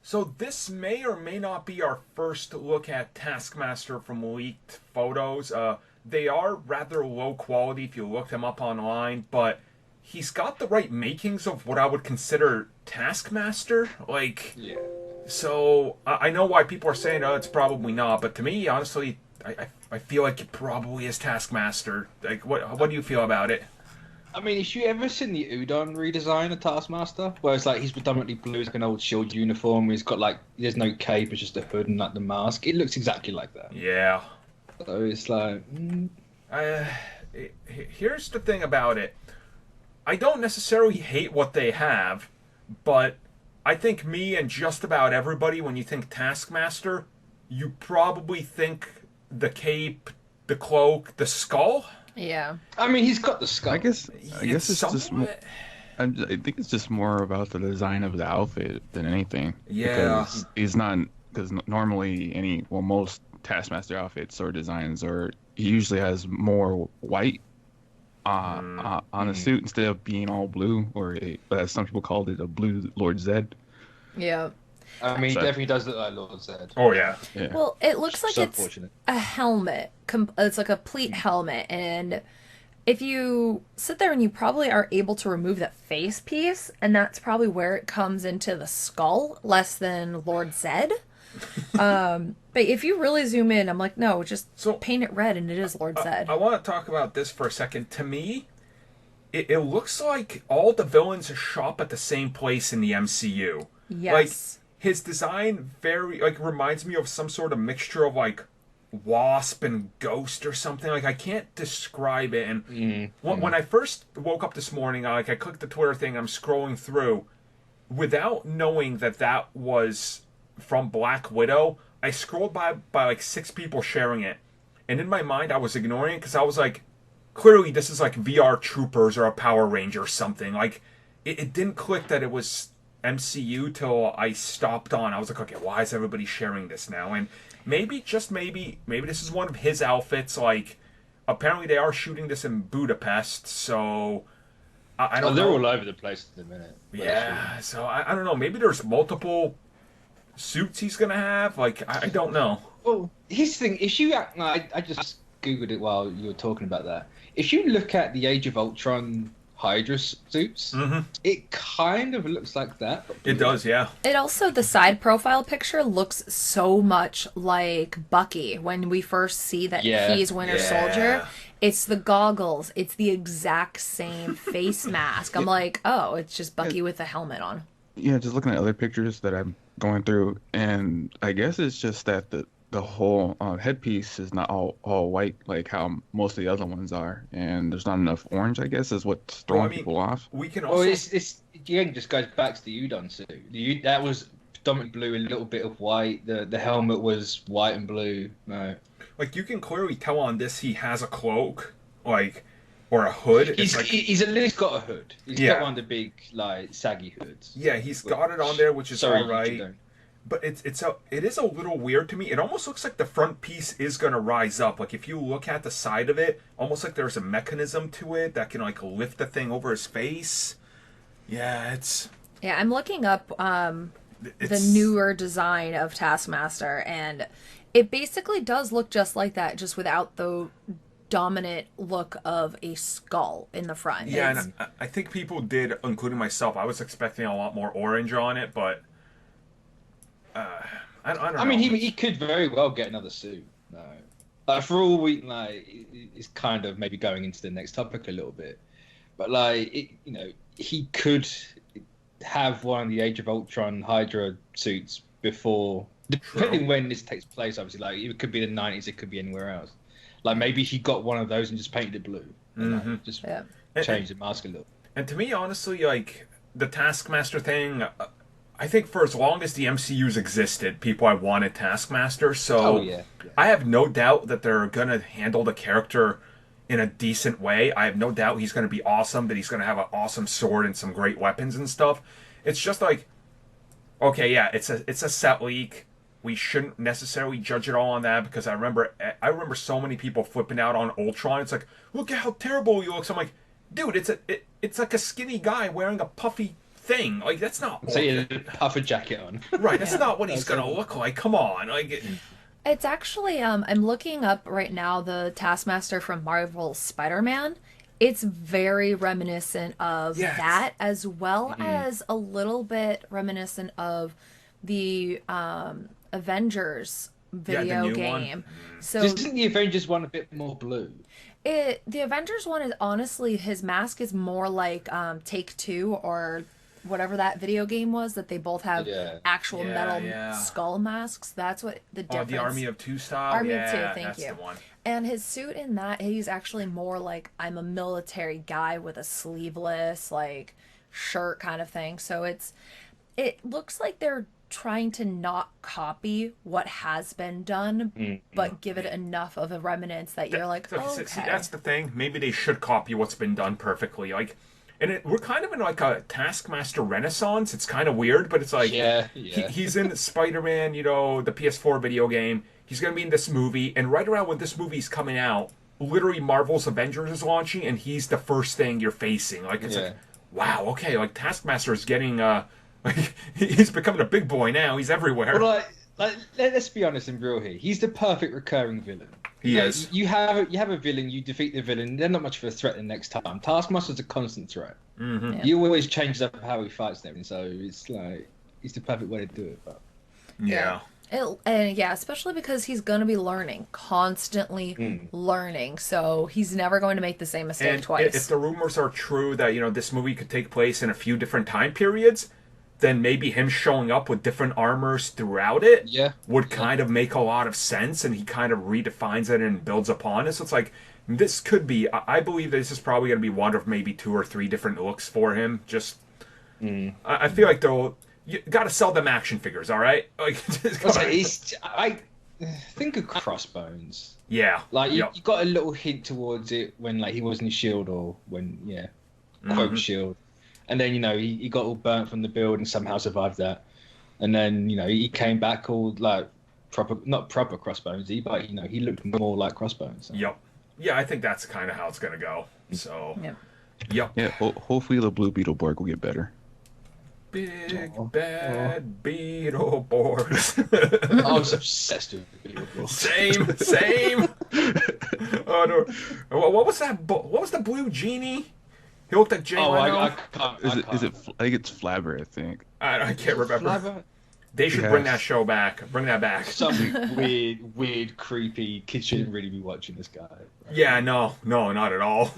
So this may or may not be our first look at Taskmaster from leaked photos. They are rather low quality if you look them up online, but he's got the right makings of what I would consider Taskmaster. Like, Yeah. so I know why people are saying, oh, it's probably not, but to me, honestly, I feel like it probably is Taskmaster. Like, what do you feel about it? I mean, if you ever seen the Udon redesign of Taskmaster, where it's like he's predominantly blue, it's like an old shield uniform, he's got like there's no cape, it's just a hood and like the mask. It looks exactly like that. Yeah. So it's like, Uh, Here's the thing about it. I don't necessarily hate what they have, but I think me and just about everybody, when you think Taskmaster, you probably think the cape, the cloak, the skull. Yeah. I mean, he's got the skull. I guess it's just more, somewhat. I think it's just more about the design of the outfit than anything. Yeah. Because he's not, because normally most Taskmaster outfits or designs he usually has more white on the suit instead of being all blue, or as some people called it, a blue Lord Zed. Yeah. I mean, he So- definitely does look like Lord Zed. Oh yeah. Yeah. Well, it looks like So it's unfortunate. a helmet. It's like a complete helmet, and if you sit there and you probably are able to remove that face piece, and that's probably where it comes into the skull, less than Lord Zed. But if you really zoom in, I'm like, no, just So- paint it red, and it is Lord Zed. I want to talk about this for a second. To me, it looks like all the villains shop at the same place in the MCU. Like, Yes. his design very reminds me of some sort of mixture of like Wasp and Ghost or something. Like, I can't describe it. And when I first woke up this morning, I clicked the Twitter thing. I'm scrolling through without knowing that was from Black Widow. I scrolled by like 6 people sharing it, and in my mind I was ignoring it because I was like, clearly this is like VR Troopers or a Power Ranger or something. Like, it didn't click that it was MCU till I stopped on. I was like, okay, why is everybody sharing this now? And maybe, just maybe this is one of his outfits. Like, apparently they are shooting this in Budapest, so I don't They're know. all over the place at the minute. Yeah, so I don't know. Maybe there's multiple suits he's gonna have. Like, I don't know. Well, here's the thing. If you, I just googled it while you were talking about that. If you look at the Age of Ultron Hydra suits, it kind of looks like that. But It does, yeah. It also, the side profile picture looks so much like Bucky when we first see that Yeah. he's Winter Yeah. Soldier. It's the goggles. It's the exact same face mask. I'm like, oh, it's just Bucky with a helmet on. Yeah, just looking at other pictures that I'm going through, and I guess it's just that the whole headpiece is not all white like how most of the other ones are, and there's not enough orange. I guess is what's throwing Well, I mean, people off. We can Well, also. it's again just goes back to the Udon suit. That was predominantly blue, a little bit of white. The helmet was white and blue. No, Like, you can clearly tell on this he has a cloak, like, or a hood. It's he's like, he's at least got a hood. He's Yeah. got one of the big like saggy hoods. yeah, he's got it on there, which is Sorry, all right. you don't. But it is a little weird to me. It almost looks like the front piece is gonna rise up. Like, if you look at the side of it, almost like there's a mechanism to it that can like lift the thing over his face. Yeah, Yeah, I'm looking up the it's newer design of Taskmaster, and it basically does look just like that, just without the dominant look of a skull in the front. Yeah, It's- and I think people did, including myself. I was expecting a lot more orange on it, but I don't know. I mean, he could very well get another suit. No, like for all we like, it's kind of maybe going into the next topic a little bit, but like he could have one of the Age of Ultron Hydra suits before, depending when this takes place. Obviously, like it could be the 90s, it could be anywhere else. Like maybe he got one of those and just painted it blue, just yeah. change the mask a little. And to me, honestly, like, the Taskmaster thing, I think for as long as the MCU's existed, people have wanted Taskmaster, so Oh, yeah. I have no doubt that they're going to handle the character in a decent way. I have no doubt he's going to be awesome, that he's going to have an awesome sword and some great weapons and stuff. It's just like, okay, yeah, it's a set leak. We shouldn't necessarily judge it all on that, because I remember so many people flipping out on Ultron. It's like, look at how terrible he looks. I'm like, dude, it's like a skinny guy wearing a puffy thing. Like, that's not... So he had a puffer jacket on. Right, that's Yeah. not what he's gonna look like. Come on. Like, It's actually, I'm looking up right now the Taskmaster from Marvel's Spider-Man. It's very reminiscent of Yes. that, as well as a little bit reminiscent of the Avengers video new one. game. So Isn't the Avengers one a bit more blue? the Avengers one is honestly, his mask is more like Take-Two or whatever that video game was that they both have Yeah. actual Yeah, metal yeah. skull masks. That's what the difference. the Army of Two style? Army of yeah, Two, thank that's you. the one. And his suit in that, he's actually more like, I'm a military guy with a sleeveless like shirt kind of thing. So it looks like they're trying to not copy what has been done, but give it enough of a remnants that you're like, So, okay. see, that's the thing. Maybe they should copy what's been done perfectly. Like, and we're kind of in like a Taskmaster renaissance. It's kind of weird, but it's like Yeah. he's in Spider-Man, the PS4 video game. He's going to be in this movie, and right around when this movie's coming out, literally Marvel's Avengers is launching, and he's the first thing you're facing. Like, it's like, wow, okay, like Taskmaster is getting like he's becoming a big boy now. He's everywhere. Well, let's be honest and real here. He's the perfect recurring villain. He is. You have a villain, you defeat the villain, they're not much of a threat the next time. Taskmaster's a constant threat. Mm-hmm. Yeah. He always changes up how he fights and everything, so it's like he's the perfect way to do it. But Yeah. And yeah, especially because he's going to be learning, constantly learning. So he's never going to make the same mistake And twice. if the rumors are true that this movie could take place in a few different time periods, then maybe him showing up with different armors throughout it would kind of make a lot of sense, and he kind of redefines it and builds upon it. So it's like, this could be, I believe this is probably going to be one of maybe 2 or 3 different looks for him. Just, I feel like you got to sell them action figures, all right? Like, I think of Crossbones. yeah, Like you got a little hint towards it when like he wasn't Shield or when quote Shield, and then he got all burnt from the build and somehow survived that, and then he came back all like not proper Crossbones, but he looked more like Crossbones. So. Yep. Yeah, I think that's kind of how it's going to go. So, Yep. Yep. Yeah, hopefully the Blue Beetleborg will get better. Big bad Beetleborgs. I was obsessed with Beetleborgs. Same. Oh no! What was that? What was the blue genie? He looked like Jay Leno. I can't. Is it? I think it's Flabber. I think. I can't remember. Flabber? They should bring that show back. Bring that back. Some weird, creepy kids shouldn't really be watching this guy. Yeah, no, not at all.